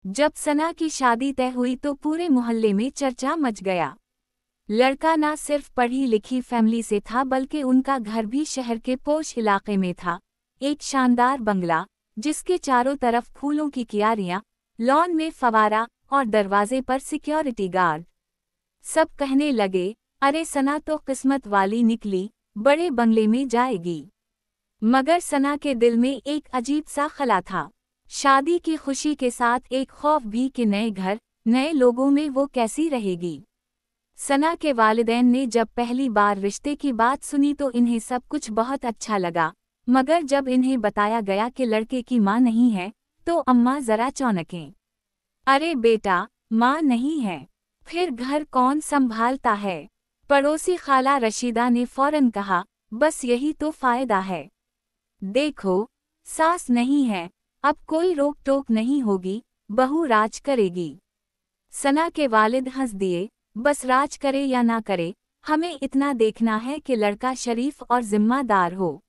जब सना की शादी तय हुई तो पूरे मोहल्ले में चर्चा मच गया। लड़का ना सिर्फ पढ़ी लिखी फैमिली से था बल्कि उनका घर भी शहर के पोश इलाके में था। एक शानदार बंगला, जिसके चारों तरफ फूलों की क्यारियां, लॉन में फवारा और दरवाजे पर सिक्योरिटी गार्ड। सब कहने लगे, अरे सना तो किस्मत वाली निकली, बड़े बंगले में जाएगी। मगर सना के दिल में एक अजीब सा खला था। शादी की खुशी के साथ एक खौफ भी कि नए घर, नए लोगों में वो कैसी रहेगी। सना के वालिदैन ने जब पहली बार रिश्ते की बात सुनी तो इन्हें सब कुछ बहुत अच्छा लगा, मगर जब इन्हें बताया गया कि लड़के की मां नहीं है, तो अम्मा जरा चौंकें। अरे बेटा, मां नहीं है, फिर घर कौन संभालता है? पड़ोसी खाला रशीदा ने फौरन कहा, बस यही तो फायदा है। देखो, सास नहीं है, अब कोई रोक टोक नहीं होगी, बहू राज करेगी। सना के वालिद हंस दिए, बस राज करे या ना करे, हमें इतना देखना है कि लड़का शरीफ और जिम्मेदार हो।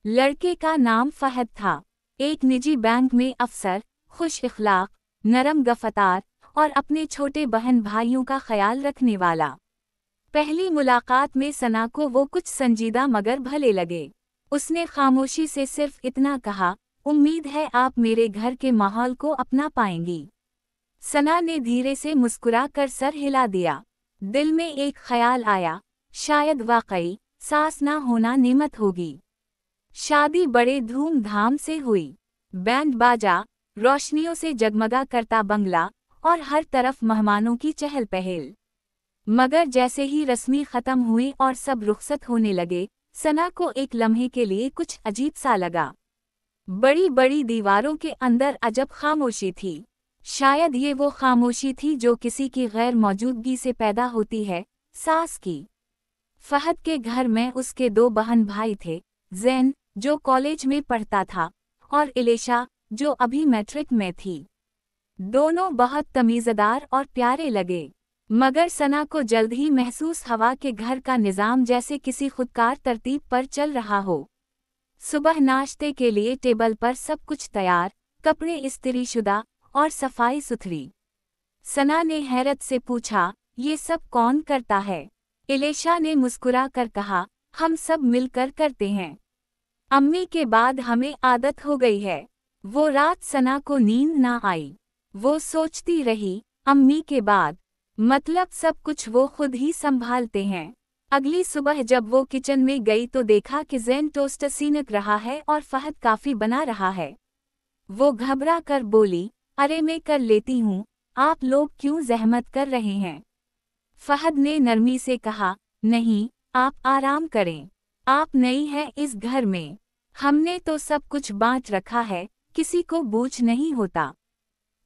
लड़के का नाम फहद था, एक निजी बैंक में अफसर, खुश इखलाक, नरम गफ्तार और अपने छोटे बहन भाइयों का ख्याल रखने वाला। पहली मुलाकात में सना को वो कुछ संजीदा मगर भले लगे। उसने खामोशी से सिर्फ इतना कहा, उम्मीद है आप मेरे घर के माहौल को अपना पाएंगी। सना ने धीरे से मुस्कुरा कर सर हिला दिया। दिल में एक ख्याल आया, शायद वाकई सास ना होना नेमत होगी। शादी बड़े धूमधाम से हुई। बैंड बाजा, रोशनियों से जगमगा करता बंगला और हर तरफ मेहमानों की चहल पहल। मगर जैसे ही रस्मी खत्म हुई और सब रुखसत होने लगे, सना को एक लम्हे के लिए कुछ अजीब सा लगा। बड़ी बड़ी दीवारों के अंदर अजब खामोशी थी। शायद ये वो खामोशी थी जो किसी की गैर मौजूदगी से पैदा होती है, सास की। फहद के घर में उसके दो बहन भाई थे, जैन, जो कॉलेज में पढ़ता था, और इलेशा, जो अभी मैट्रिक में थी। दोनों बहुत तमीज़दार और प्यारे लगे, मगर सना को जल्द ही महसूस हुआ कि घर का निज़ाम जैसे किसी खुदकार तरतीब पर चल रहा हो। सुबह नाश्ते के लिए टेबल पर सब कुछ तैयार, कपड़े इस्त्रीशुदा और सफाई सुथरी। सना ने हैरत से पूछा, ये सब कौन करता है? इलेशा ने मुस्कुरा कर कहा, हम सब मिलकर करते हैं। अम्मी के बाद हमें आदत हो गई है। वो रात सना को नींद ना आई। वो सोचती रही, अम्मी के बाद मतलब सब कुछ वो खुद ही संभालते हैं। अगली सुबह जब वो किचन में गई तो देखा कि जैन टोस्ट सीनक रहा है और फहद काफी बना रहा है। वो घबरा कर बोली, अरे मैं कर लेती हूँ, आप लोग क्यों जहमत कर रहे हैं? फहद ने नरमी से कहा, नहीं, आप आराम करें, आप नई हैं इस घर में, हमने तो सब कुछ बांट रखा है, किसी को बोझ नहीं होता।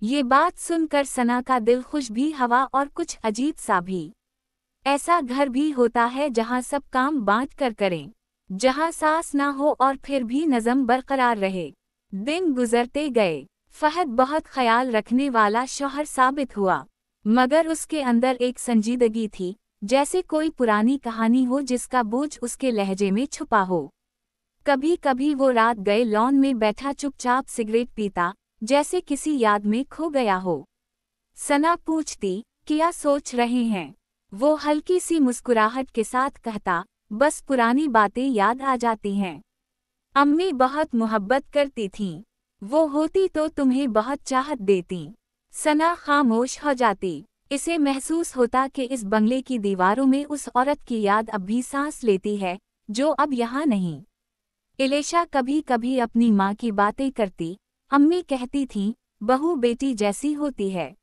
ये बात सुनकर सना का दिल खुश भी हुआ और कुछ अजीब सा भी। ऐसा घर भी होता है जहाँ सब काम बांट कर करें, जहाँ सास ना हो और फिर भी नज़म बरकरार रहे। दिन गुजरते गए। फहद बहुत ख्याल रखने वाला शौहर साबित हुआ, मगर उसके अंदर एक संजीदगी थी, जैसे कोई पुरानी कहानी हो जिसका बोझ उसके लहजे में छुपा हो। कभी कभी वो रात गए लॉन में बैठा चुपचाप सिगरेट पीता, जैसे किसी याद में खो गया हो। सना पूछती, क्या सोच रहे हैं? वो हल्की सी मुस्कुराहट के साथ कहता, बस पुरानी बातें याद आ जाती हैं। अम्मी बहुत मोहब्बत करती थीं, वो होती तो तुम्हें बहुत चाहत देती। सना खामोश हो जाती। इसे महसूस होता कि इस बंगले की दीवारों में उस औरत की याद अब भी सांस लेती है, जो अब यहाँ नहीं। इलेशा कभी कभी अपनी माँ की बातें करती। अम्मी कहती थीं, बहू बेटी जैसी होती है।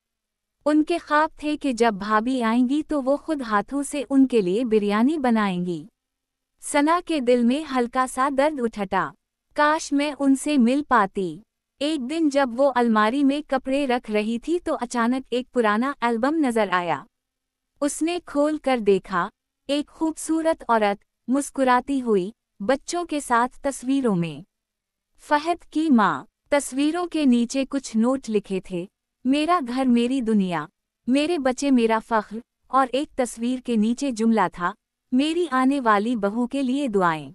उनके ख्वाब थे कि जब भाभी आएंगी तो वो खुद हाथों से उनके लिए बिरयानी बनाएंगी। सना के दिल में हल्का सा दर्द उठा, काश मैं उनसे मिल पाती। एक दिन जब वो अलमारी में कपड़े रख रही थी तो अचानक एक पुराना एल्बम नजर आया। उसने खोल कर देखा, एक खूबसूरत औरत, मुस्कुराती हुई, बच्चों के साथ तस्वीरों में। फहद की माँ। तस्वीरों के नीचे कुछ नोट लिखे थे, मेरा घर मेरी दुनिया, मेरे बच्चे मेरा फख्र, और एक तस्वीर के नीचे जुमला था, मेरी आने वाली बहू के लिए दुआएं।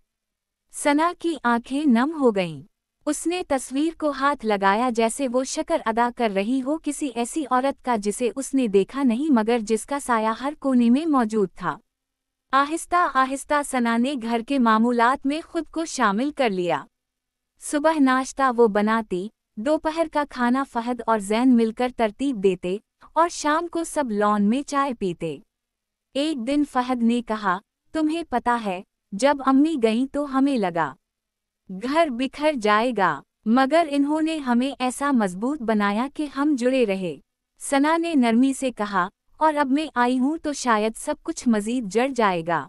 सना की आंखें नम हो गईं। उसने तस्वीर को हाथ लगाया जैसे वो शक्र अदा कर रही हो किसी ऐसी औरत का जिसे उसने देखा नहीं मगर जिसका साया हर कोने में मौजूद था। आहिस्ता आहिस्ता सना ने घर के मामूलात में खुद को शामिल कर लिया। सुबह नाश्ता वो बनाती, दोपहर का खाना फहद और जैन मिलकर तरतीब देते और शाम को सब लॉन में चाय पीते। एक दिन फहद ने कहा, तुम्हें पता है, जब अम्मी गईं तो हमें लगा घर बिखर जाएगा, मगर इन्होंने हमें ऐसा मजबूत बनाया कि हम जुड़े रहे। सना ने नरमी से कहा, और अब मैं आई हूं तो शायद सब कुछ मजीद जड़ जाएगा।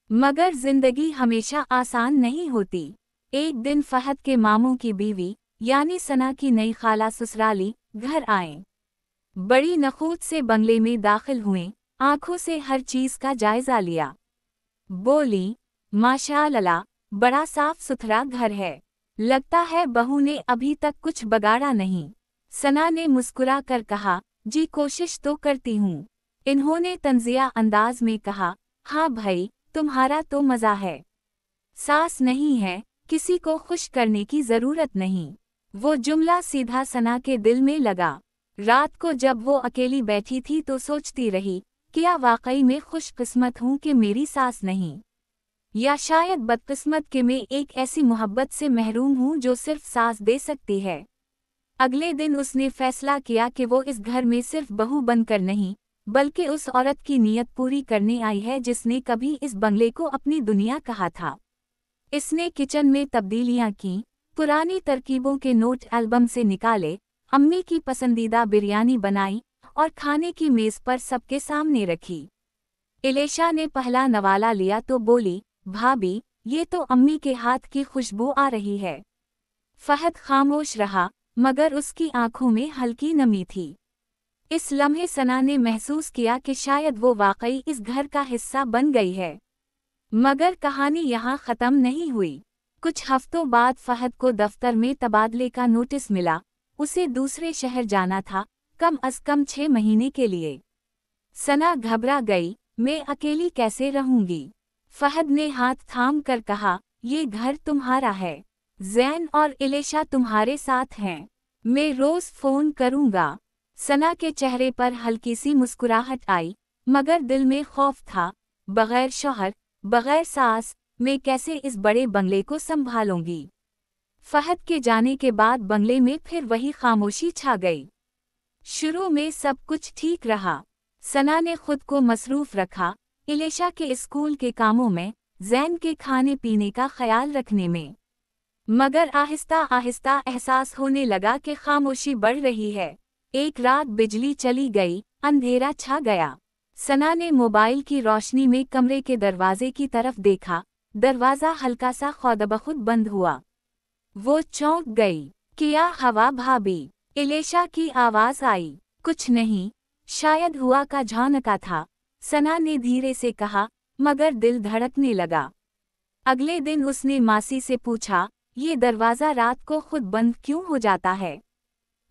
मगर जिंदगी हमेशा आसान नहीं होती। एक दिन फहद के मामू की बीवी यानी सना की नई खाला ससुराली घर आए। बड़ी नखूत से बंगले में दाखिल हुए, आंखों से हर चीज का जायजा लिया। बोली, माशाअल्लाह, बड़ा साफ सुथरा घर है। लगता है बहू ने अभी तक कुछ बगाड़ा नहीं। सना ने मुस्कुरा कर कहा, जी कोशिश तो करती हूँ। इन्होंने तंजिया अंदाज में कहा, हाँ भाई, तुम्हारा तो मज़ा है। सास नहीं है, किसी को खुश करने की ज़रूरत नहीं। वो जुमला सीधा सना के दिल में लगा। रात को जब वो अकेली बैठी थी तो सोचती रही, क्या वाकई में खुशकिस्मत हूँ कि मेरी सास नहीं, या शायद बदकिस्मत कि मैं एक ऐसी मोहब्बत से महरूम हूँ जो सिर्फ सास दे सकती है। अगले दिन उसने फैसला किया कि वो इस घर में सिर्फ बहू बनकर नहीं, बल्कि उस औरत की नीयत पूरी करने आई है जिसने कभी इस बंगले को अपनी दुनिया कहा था। इसने किचन में तब्दीलियां की, पुरानी तरकीबों के नोट एल्बम से निकाले, अम्मी की पसंदीदा बिरयानी बनाई और खाने की मेज पर सबके सामने रखी। इलेशा ने पहला नवाला लिया तो बोली, भाभी, ये तो अम्मी के हाथ की खुशबू आ रही है। फहद खामोश रहा, मगर उसकी आंखों में हल्की नमी थी। इस लम्हे सना ने महसूस किया कि शायद वो वाकई इस घर का हिस्सा बन गई है। मगर कहानी यहाँ ख़त्म नहीं हुई। कुछ हफ्तों बाद फहद को दफ्तर में तबादले का नोटिस मिला। उसे दूसरे शहर जाना था, कम अज़ कम 6 महीने के लिए। सना घबरा गई, मैं अकेली कैसे रहूंगी? फहद ने हाथ थाम कर कहा, ये घर तुम्हारा है। जैन और इलेशा तुम्हारे साथ हैं। मैं रोज फोन करूंगा। सना के चेहरे पर हल्की सी मुस्कुराहट आई, मगर दिल में खौफ था। बगैर शौहर, बगैर सास, मैं कैसे इस बड़े बंगले को संभालूंगी? फहद के जाने के बाद बंगले में फिर वही खामोशी छा गई। शुरू में सब कुछ ठीक रहा। सना ने खुद को मसरूफ रखा, इलेशा के स्कूल के कामों में, जैन के खाने पीने का ख्याल रखने में। मगर आहिस्ता आहिस्ता एहसास होने लगा कि खामोशी बढ़ रही है। एक रात बिजली चली गई, अंधेरा छा गया। सना ने मोबाइल की रोशनी में कमरे के दरवाजे की तरफ देखा। दरवाज़ा हल्का सा खुद बंद हुआ। वो चौंक गई। क्या हवा भाभी? इलेशा की आवाज़ आई। कुछ नहीं, शायद हुआ का झोंका था, सना ने धीरे से कहा, मगर दिल धड़कने लगा। अगले दिन उसने मासी से पूछा, ये दरवाज़ा रात को खुद बंद क्यों हो जाता है?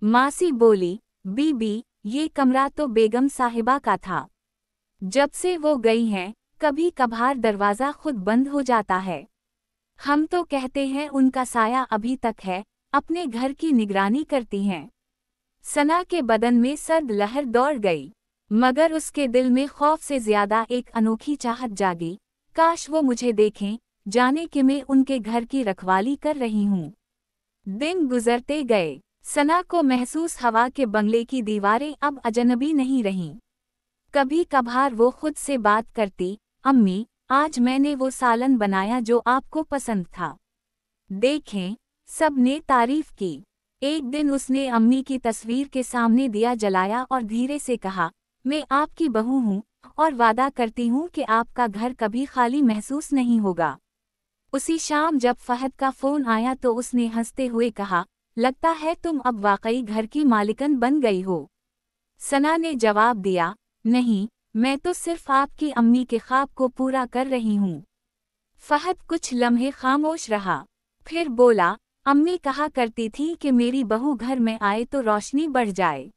मासी बोली, बीबी, ये कमरा तो बेगम साहिबा का था। जब से वो गई हैं, कभी कभार दरवाज़ा खुद बंद हो जाता है। हम तो कहते हैं उनका साया अभी तक है, अपने घर की निगरानी करती हैं। सना के बदन में सर्द लहर दौड़ गई, मगर उसके दिल में खौफ से ज्यादा एक अनोखी चाहत जागी। काश वो मुझे देखें, जाने कि मैं उनके घर की रखवाली कर रही हूँ। दिन गुजरते गए। सना को महसूस हवा के बंगले की दीवारें अब अजनबी नहीं रहीं। कभी कभार वो खुद से बात करती, अम्मी, आज मैंने वो सालन बनाया जो आपको पसंद था। देखें, सब ने तारीफ की। एक दिन उसने अम्मी की तस्वीर के सामने दिया जलाया और धीरे से कहा, मैं आपकी बहू हूँ और वादा करती हूँ कि आपका घर कभी खाली महसूस नहीं होगा। उसी शाम जब फहद का फ़ोन आया तो उसने हंसते हुए कहा, लगता है तुम अब वाकई घर की मालिकन बन गई हो। सना ने जवाब दिया, नहीं, मैं तो सिर्फ आपकी अम्मी के ख्वाब को पूरा कर रही हूँ। फहद कुछ लम्हे खामोश रहा, फिर बोला, अम्मी कहा करती थी कि मेरी बहू घर में आए तो रोशनी बढ़ जाए।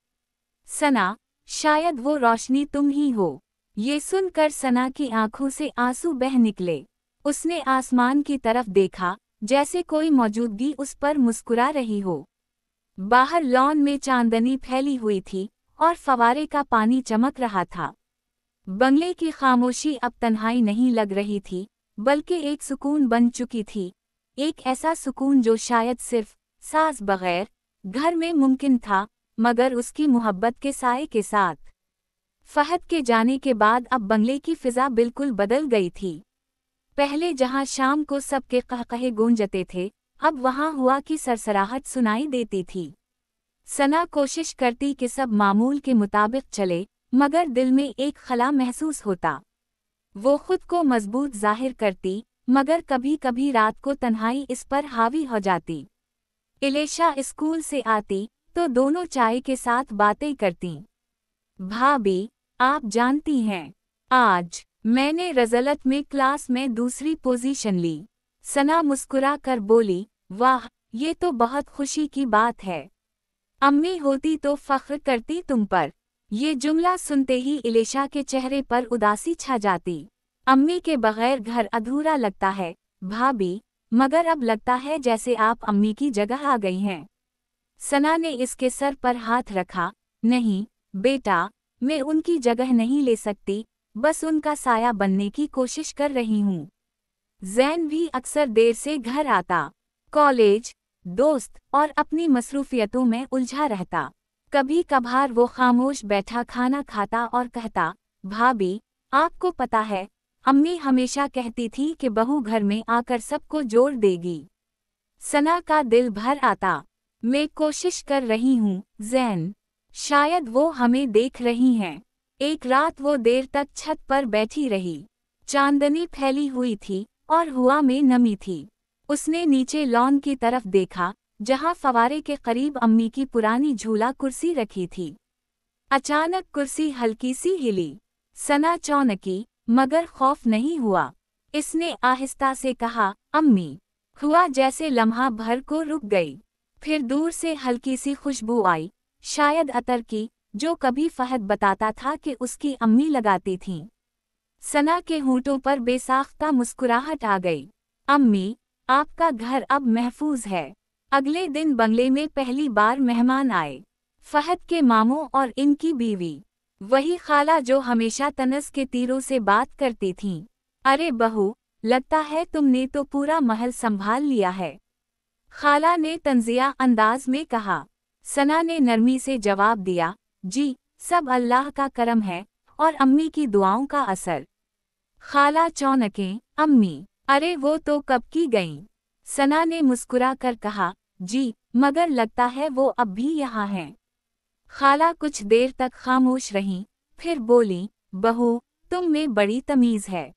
सना, शायद वो रोशनी तुम ही हो। ये सुनकर सना की आंखों से आंसू बह निकले। उसने आसमान की तरफ देखा, जैसे कोई मौजूदगी उस पर मुस्कुरा रही हो। बाहर लॉन में चांदनी फैली हुई थी और फवारे का पानी चमक रहा था। बंगले की खामोशी अब तन्हाई नहीं लग रही थी, बल्कि एक सुकून बन चुकी थी। एक ऐसा सुकून जो शायद सिर्फ सांस बगैर घर में मुमकिन था, मगर उसकी मोहब्बत के साए के साथ। फहद के जाने के बाद अब बंगले की फिजा बिल्कुल बदल गई थी। पहले जहां शाम को सबके कहकहे गूंजते थे, अब वहां हुआ की सरसराहट सुनाई देती थी। सना कोशिश करती कि सब मामूल के मुताबिक चले, मगर दिल में एक खला महसूस होता। वो खुद को मजबूत जाहिर करती, मगर कभी कभी रात को तन्हाई इस पर हावी हो जाती। इलेशा स्कूल से आती तो दोनों चाय के साथ बातें करतीं। भाभी, आप जानती हैं, आज मैंने रिजल्ट में क्लास में दूसरी पोजीशन ली। सना मुस्कुरा कर बोली, वाह, ये तो बहुत खुशी की बात है। अम्मी होती तो फख्र करती तुम पर। ये जुमला सुनते ही इलेशा के चेहरे पर उदासी छा जाती। अम्मी के बगैर घर अधूरा लगता है भाभी, मगर अब लगता है जैसे आप अम्मी की जगह आ गई हैं। सना ने इसके सर पर हाथ रखा, नहीं बेटा, मैं उनकी जगह नहीं ले सकती, बस उनका साया बनने की कोशिश कर रही हूँ। जैन भी अक्सर देर से घर आता, कॉलेज, दोस्त और अपनी मसरूफियतों में उलझा रहता। कभी कभार वो खामोश बैठा खाना खाता और कहता, भाभी, आपको पता है, अम्मी हमेशा कहती थी कि बहू घर में आकर सबको जोड़ देगी। सना का दिल भर आता, मैं कोशिश कर रही हूँ जैन, शायद वो हमें देख रही हैं। एक रात वो देर तक छत पर बैठी रही। चांदनी फैली हुई थी और हवा में नमी थी। उसने नीचे लॉन की तरफ देखा, जहां फवारे के करीब अम्मी की पुरानी झूला कुर्सी रखी थी। अचानक कुर्सी हल्की सी हिली। सना चौंकी, मगर खौफ नहीं हुआ। इसने आहिस्ता से कहा, अम्मी। हुआ जैसे लम्हा भर को रुक गई। फिर दूर से हल्की सी खुशबू आई, शायद अतर की, जो कभी फहद बताता था कि उसकी अम्मी लगाती थीं। सना के होंठों पर बेसाख्ता मुस्कुराहट आ गई। अम्मी, आपका घर अब महफूज है। अगले दिन बंगले में पहली बार मेहमान आए। फहद के मामू और इनकी बीवी, वही खाला जो हमेशा तनस के तीरों से बात करती थीं। अरे बहू, लगता है तुमने तो पूरा महल संभाल लिया है, खाला ने तंजिया अंदाज में कहा। सना ने नरमी से जवाब दिया, जी, सब अल्लाह का करम है और अम्मी की दुआओं का असर। खाला चौंके, अम्मी, अरे वो तो कब की गईं। सना ने मुस्कुरा कर कहा, जी, मगर लगता है वो अब भी यहाँ हैं। खाला कुछ देर तक खामोश रहीं, फिर बोली, बहू, तुम में बड़ी तमीज़ है।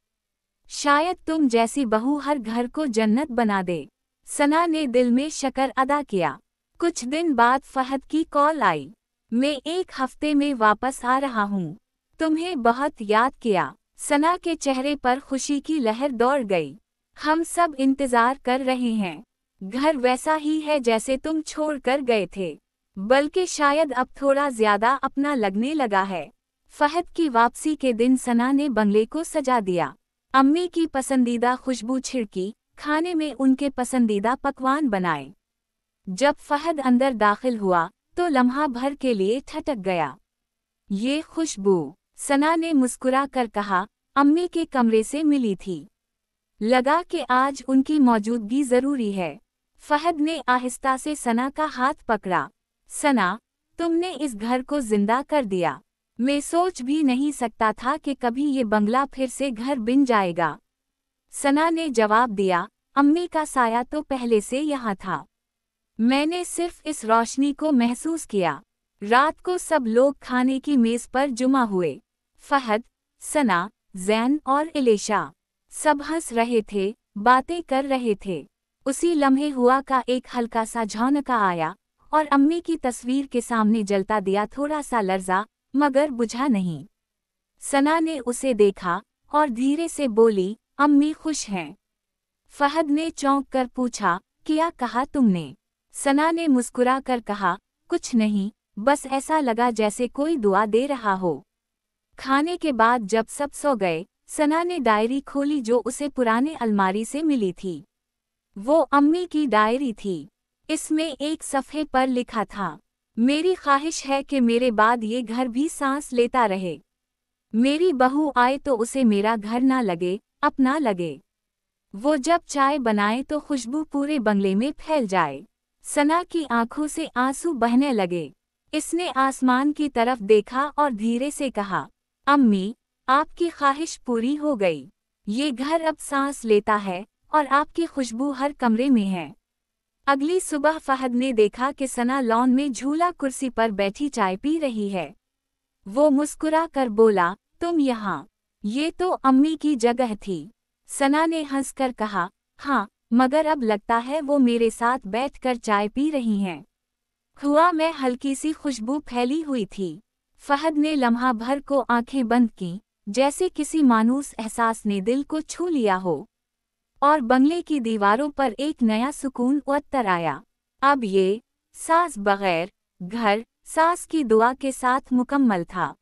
शायद तुम जैसी बहू हर घर को जन्नत बना दे। सना ने दिल में शकर अदा किया। कुछ दिन बाद फहद की कॉल आई, मैं एक हफ्ते में वापस आ रहा हूँ, तुम्हें बहुत याद किया। सना के चेहरे पर खुशी की लहर दौड़ गई। हम सब इंतजार कर रहे हैं। घर वैसा ही है जैसे तुम छोड़कर गए थे, बल्कि शायद अब थोड़ा ज्यादा अपना लगने लगा है। फहद की वापसी के दिन सना ने बंगले को सजा दिया। अम्मी की पसंदीदा खुशबू छिड़की, खाने में उनके पसंदीदा पकवान बनाए। जब फहद अंदर दाखिल हुआ तो लम्हा भर के लिए ठटक गया। ये खुशबू, सना ने मुस्कुरा कर कहा, अम्मी के कमरे से मिली थी। लगा कि आज उनकी मौजूदगी जरूरी है। फहद ने आहिस्ता से सना का हाथ पकड़ा। सना, तुमने इस घर को जिंदा कर दिया। मैं सोच भी नहीं सकता था कि कभी ये बंगला फिर से घर बन जाएगा। सना ने जवाब दिया, अम्मी का साया तो पहले से यहाँ था, मैंने सिर्फ इस रोशनी को महसूस किया। रात को सब लोग खाने की मेज पर जुमा हुए। फहद, सना, जैन और इलेशा, सब हंस रहे थे, बातें कर रहे थे। उसी लम्हे हुआ का एक हल्का सा झोंका आया और अम्मी की तस्वीर के सामने जलता दिया थोड़ा सा लर्जा, मगर बुझा नहीं। सना ने उसे देखा और धीरे से बोली, अम्मी खुश हैं। फहद ने चौंक कर पूछा, क्या कहा तुमने? सना ने मुस्कुरा कर कहा, कुछ नहीं, बस ऐसा लगा जैसे कोई दुआ दे रहा हो। खाने के बाद जब सब सो गए, सना ने डायरी खोली जो उसे पुराने अलमारी से मिली थी। वो अम्मी की डायरी थी। इसमें एक सफ़े पर लिखा था, मेरी ख्वाहिश है कि मेरे बाद ये घर भी सांस लेता रहे। मेरी बहू आए तो उसे मेरा घर ना लगे, अपना लगे। वो जब चाय बनाए तो खुशबू पूरे बंगले में फैल जाए। सना की आंखों से आंसू बहने लगे। इसने आसमान की तरफ देखा और धीरे से कहा, अम्मी, आपकी ख्वाहिश पूरी हो गई। ये घर अब सांस लेता है और आपकी खुशबू हर कमरे में है। अगली सुबह फहद ने देखा कि सना लॉन में झूला कुर्सी पर बैठी चाय पी रही है। वो मुस्कुरा कर बोला, तुम यहाँ? ये तो अम्मी की जगह थी। सना ने हंसकर कहा, हाँ, मगर अब लगता है वो मेरे साथ बैठकर चाय पी रही हैं। हुआ में हल्की सी खुशबू फैली हुई थी। फहद ने लम्हा भर को आंखें बंद की, जैसे किसी मानूस एहसास ने दिल को छू लिया हो, और बंगले की दीवारों पर एक नया सुकून उतर आया। अब ये सास बगैर घर सास की दुआ के साथ मुकम्मल था।